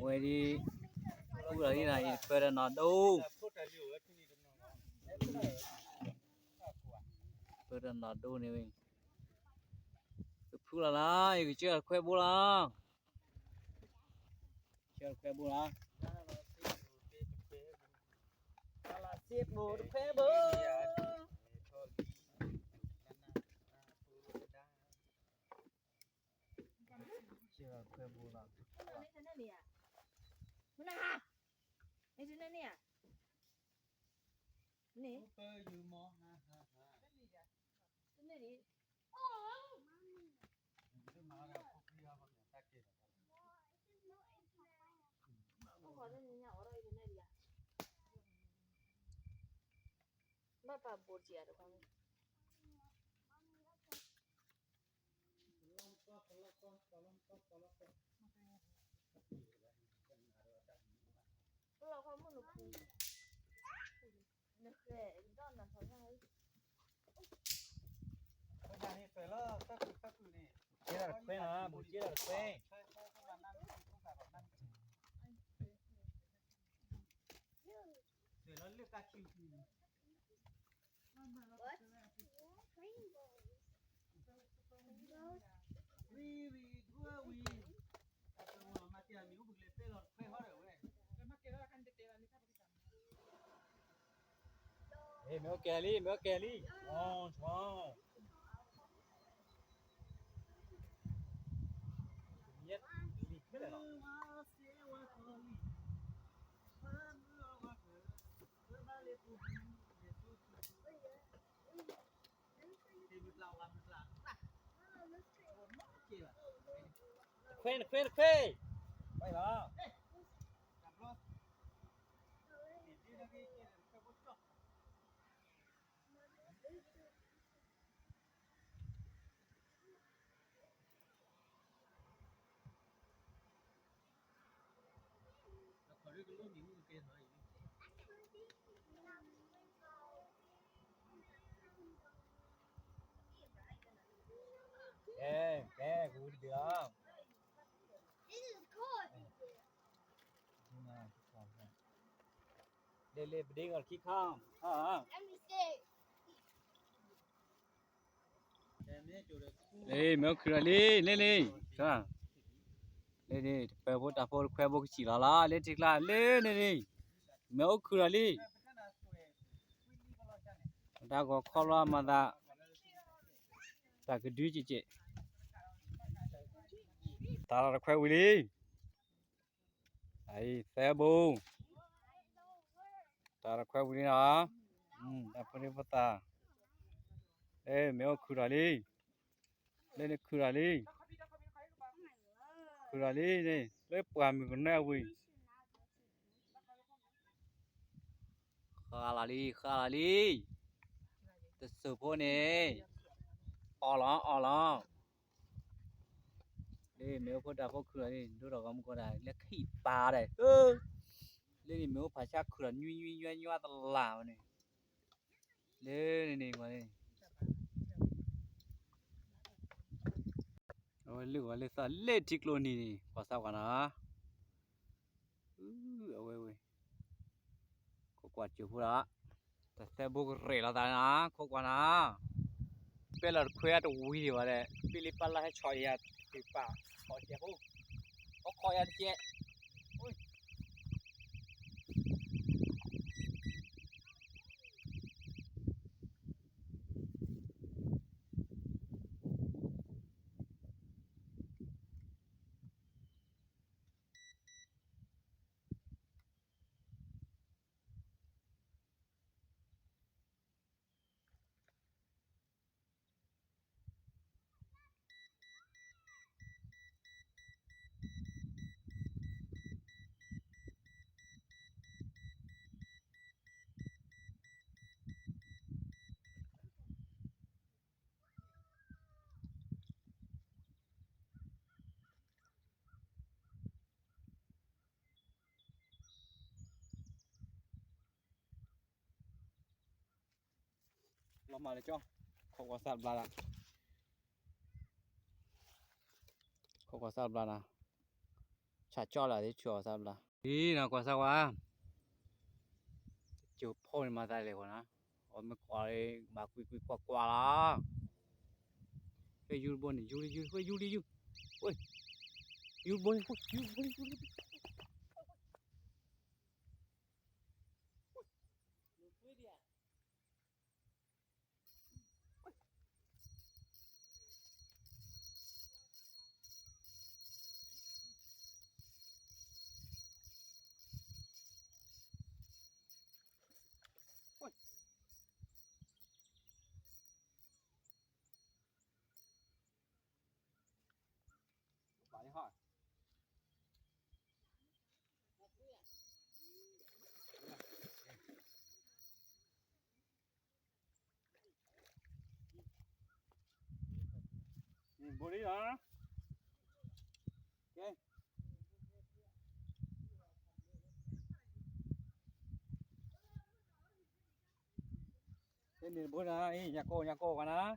ဝယ်ဒီခုလာဒီနိုင်ဖရနာတော့ဖရနာတော့နေဝင်ဖူလာလားဒီကျခွဲဘူးလားကျခွဲဘူးလားလာစီဘိုဖဲဘောကျခွဲဘူးလားမနာနေစနေနေနေเปอยู่มอฮ่าစနေဒီมาแล้วพวกพี่เขาเนี่ยตะเกียบခေါ်နေညအော်ရိုနေဒီမပဘောကြီးရတော့ကောင်းเราความมันรู้นึกเลยย้อนนั่นเขาใช่ตอนนี้เสร็จแล้วก็คือนี่เจ๊ละเคว้งอ่ะบุเจ๊ละเคว้งใช่ๆๆนั่นทุกแบบนั่นเสร็จแล้วเลือกกาคิวคือ What? Rainbows.วีทั่ววีตัวมาเตียมิวบุกเลยเป้หลอดเคว้งเขาเลยเว้ยเฮ้ยเมลแกลี่อ๋อช้าวเนี่ยลีกไม่ได้หรอเคว้งไปละขอเรียกลูกหญิงมือเกณฑ์หน่อยแกกูเดือด This is good. เล่ไปดิ้งก่อนขี้ข้ามLet me see. เล่เมื่อคืนเล่ใช่เล่ไปพูดแต่พูดแควบุกฉีละเล่จิกละเล่เมื่อคืนถ้าก็ข้อละมาตาก็ดูจิตาละแคววิลีไอ้แซ่บูตาละแคววิลีนะแต่พูดไม่พูดตาเมื่อคืนเล่คืนนี่เล่ปวดมีคนแน่วิข้าลีแต่สุพนี่ออล้อเล่เมื่อพูดแต่พูดคืนนี่ดูเราก็ไม่ก็ได้เล่ขี้ปลาได้เล่นี่เมื่อภาษาคืนยุ่ยตลาดนี่เล่นี่มาเนี่ยโอ้ยลูกว่าเล่ซาเล่จิกโลนี่ภาษากันนะเอาไว้ก็กวาดจูพูละแต่เซบุกเรลาตานะก็กวานะเป็นหลักคุยตัววิ่งวะเลยฟิลิปปินส์ให้ชอยยัดติดป่าขอเจ้าผู้ก็คอยยัดเจ้าเรามาเลยจ้องขอกวาดบลานะ chả cho là đấy chùa sao là đi nào qua sao qua chụp phôi mà tay này của nó ôi mà qua đây mà quy qua lá cái du bồn này du đi ôi du bồn bạn đi hỏi bố đi hả ok nên bố ra nhà cô cả na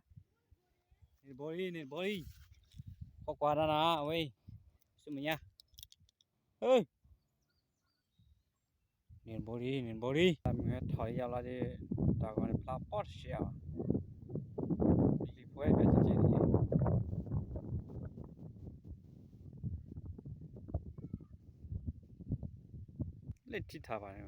nên bố đi có quà ra na ơi xin mình nha ơi nên bố đi mình thổi ra là đi ta còn là pot shell đi quay về chị lên chi thả vào này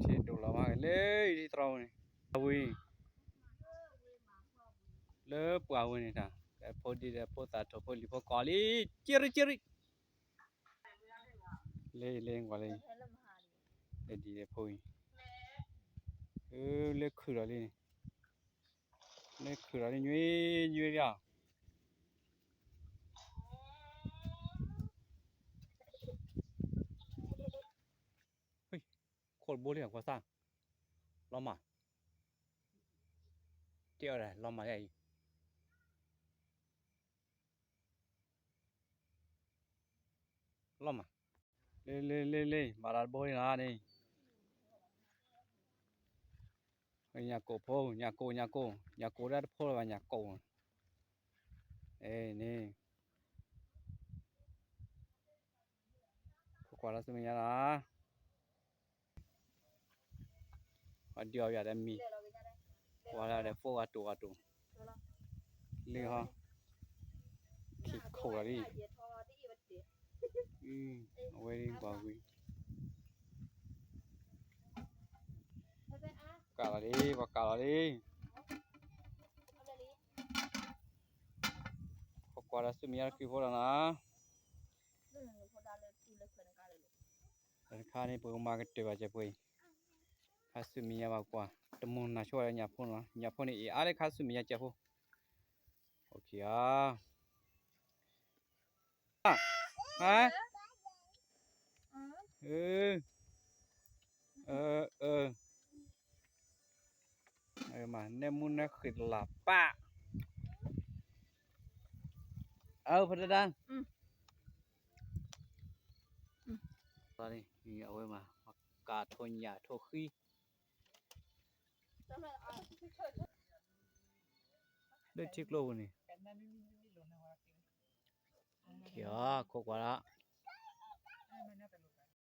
chị đủ là mà lấy đi trâu này ui lớp vào này ta cái phố đi cái phố ta chỗ phố đi phố cỏ đi chiri lên qua lên để đi cái phố lên khử ra đi lên khử ra đi nhue raคนบุรีของเขาสร้างล้อมมาเจ้าอะไรล้อมมาใหญ่ล้อมมาเลยบาราบุรีนะนี่nhà cổ phố nhà cổ đã phố là nhà cổ ê nè quả là gì đó ở điều giờ đang mì quả là để phố à tụ lên ha thịt khổ là đi quay đi vào đi cả là đi quả là gì đó kia phố là na khai này bữa mà cái tiệm bánh bưởi khai sự mía vào quả tầm mùng nào cho nhà phun này ai đấy khai sự mía chả phun ok hả mà nem muốn nó khịt là ba phải đang ra đi nhiều ơi mà cả thôn nhà thôn khi đây chiếc lô này kìa có quá đó